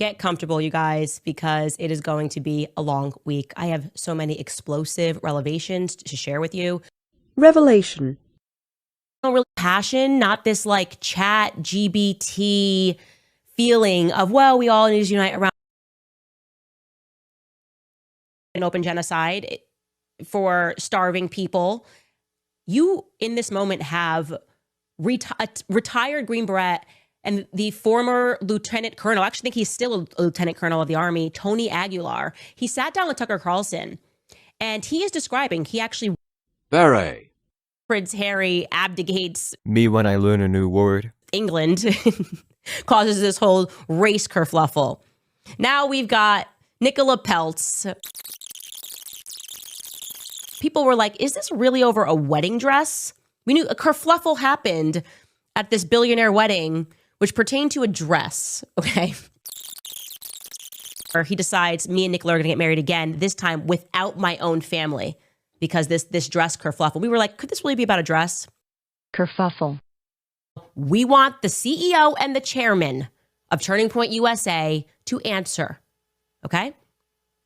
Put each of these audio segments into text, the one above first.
Get comfortable, you guys, because it is going to be a long week. I have so many explosive revelations to share with you. Revelation. Really passion, not this like chat GBT feeling of, well, we all need to unite around an open genocide for starving people. You, in this moment, have retired Green Beret and the former lieutenant colonel, I actually think he's still a lieutenant colonel of the Army, Tony Aguilar. He sat down with Tucker Carlson, and he is describing, he actually... Beret. Prince Harry abdicates... Me when I learn a new word. England causes this whole race kerfluffle. Now we've got Nicola Peltz. People were like, is this really over a wedding dress? We knew a kerfluffle happened at this billionaire wedding, which pertained to a dress, okay? Or he decides, me and Nicola are gonna get married again, this time without my own family, because this dress kerfluffle. We were like, could this really be about a dress? Kerfuffle. We want the CEO and the chairman of Turning Point USA to answer, okay?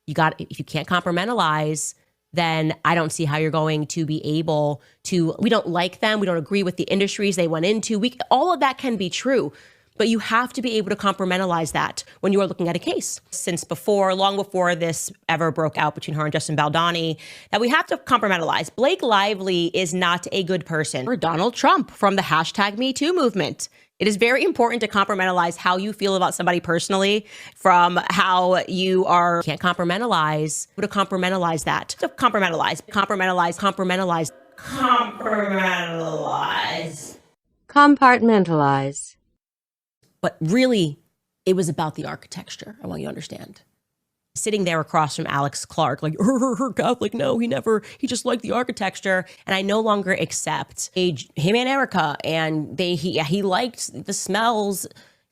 If you can't compartmentalize, then I don't see how you're going to be able to, we don't like them, we don't agree with the industries they went into, all of that can be true, but you have to be able to compartmentalize that when you are looking at a case. Since long before this ever broke out between her and Justin Baldoni, that we have to compartmentalize. Blake Lively is not a good person. Or Donald Trump from the #MeToo movement. It is very important to compartmentalize how you feel about somebody personally from how you are. Can't compartmentalize. To compartmentalize that. To compartmentalize. Compartmentalize. But really, it was about the architecture. I want you to understand. Sitting there across from Alex Clark, like, Catholic, no, he just liked the architecture. And I no longer accept him and Erica. And he liked the smells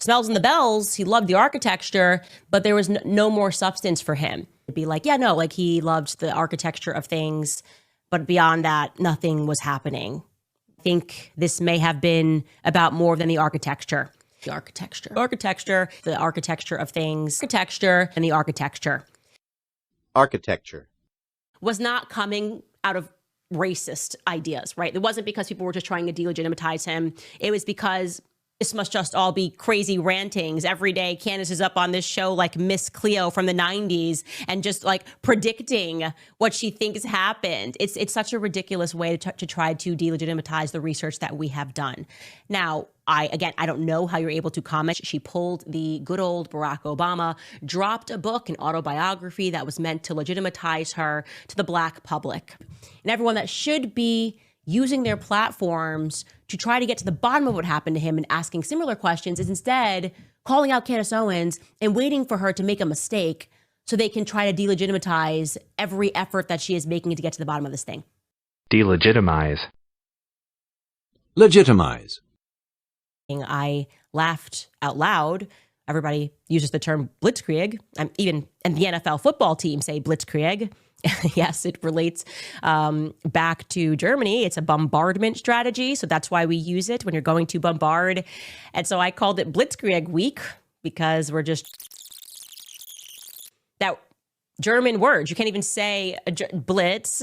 and the bells. He loved the architecture, but there was no more substance for him. It'd be like, yeah, no, like he loved the architecture of things, but beyond that, nothing was happening. I think this may have been about more than the architecture. The architecture of things, architecture and the architecture. Architecture. Was not coming out of racist ideas, right? It wasn't because people were just trying to delegitimize him. It was because this must just all be crazy rantings. Every day, Candace is up on this show like Miss Cleo from the 90s and just like predicting what she thinks happened. It's such a ridiculous way to try to delegitimize the research that we have done. Now, I don't know how you're able to comment. She pulled the good old Barack Obama, dropped a book, an autobiography that was meant to legitimize her to the Black public. And everyone that should be using their platforms to try to get to the bottom of what happened to him and asking similar questions is instead calling out Candace Owens and waiting for her to make a mistake so they can try to delegitimize every effort that she is making to get to the bottom of this thing. Delegitimize. Legitimize. I laughed out loud. Everybody uses the term blitzkrieg. And the NFL football team say blitzkrieg. Yes, it relates back to Germany. It's a bombardment strategy. So that's why we use it when you're going to bombard. And so I called it Blitzkrieg Week because we're just... That German word, you can't even say blitz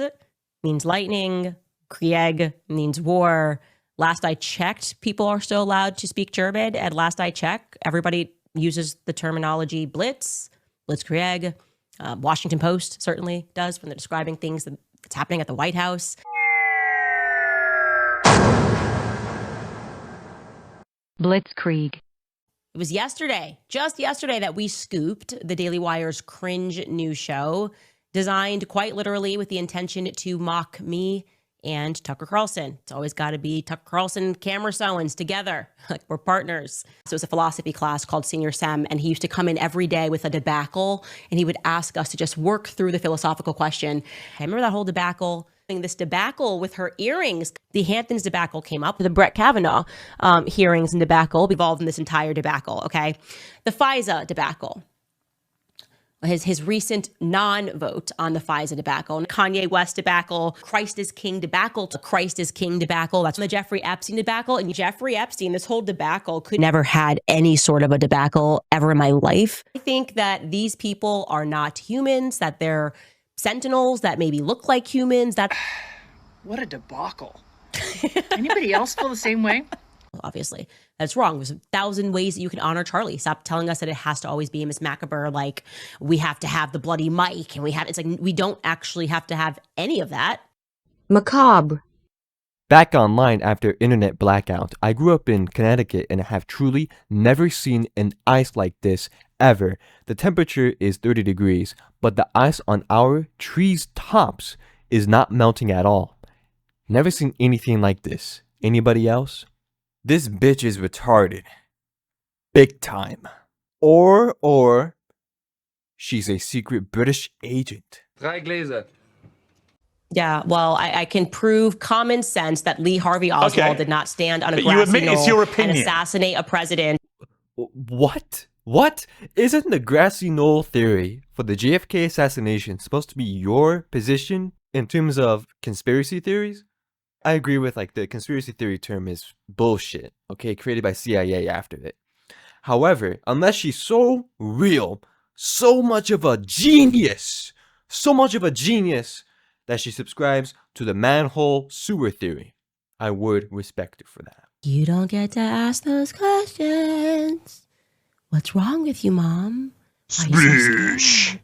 means lightning. Krieg means war. Last I checked, people are still allowed to speak German. And last I checked, everybody uses the terminology blitz, blitzkrieg. Washington Post certainly does when they're describing things that's happening at the White House. Blitzkrieg. It was just yesterday, that we scooped the Daily Wire's cringe news show, designed quite literally with the intention to mock me and Tucker Carlson. It's always got to be Tucker Carlson, Candace Owens together. Like, we're partners. So it was a philosophy class called Senior Sem, and he used to come in every day with a debacle, and he would ask us to just work through the philosophical question. I remember that whole debacle. This debacle with her earrings. The Hamptons debacle came up. The Brett Kavanaugh hearings and debacle involved in this entire debacle, okay? The FISA debacle. his recent non-vote on the FISA debacle, Kanye West debacle, Christ is King debacle, to Christ is King debacle. That's the Jeffrey Epstein debacle. And Jeffrey Epstein, this whole debacle could never had any sort of a debacle ever in my life. I think that these people are not humans, that they're sentinels that maybe look like humans. That What a debacle. Anybody else feel the same way? obviously that's wrong. There's 1,000 ways that you can honor Charlie. Stop telling us that it has to always be Miss Macabre, like we have to have the bloody mic and it's like we don't actually have to have any of that. Macabre. Back online after internet blackout, I grew up in Connecticut and have truly never seen an ice like this ever. The temperature is 30 degrees, but the ice on our tree's tops is not melting at all. Never seen anything like this. Anybody else? This bitch is retarded. Big time. Or she's a secret British agent. 3 Gläser. Yeah, well, I can prove common sense that Lee Harvey Oswald did not stand on a But you grassy admit it's knoll your and opinion. assassinate a president. What? What? Isn't the grassy knoll theory for the JFK assassination supposed to be your position in terms of conspiracy theories? I agree with like the conspiracy theory term is bullshit, okay, created by CIA after it. However, unless she's so real, so much of a genius that she subscribes to the manhole sewer theory, I would respect her for that. You don't get to ask those questions. What's wrong with you, Mom? Why are you so scared?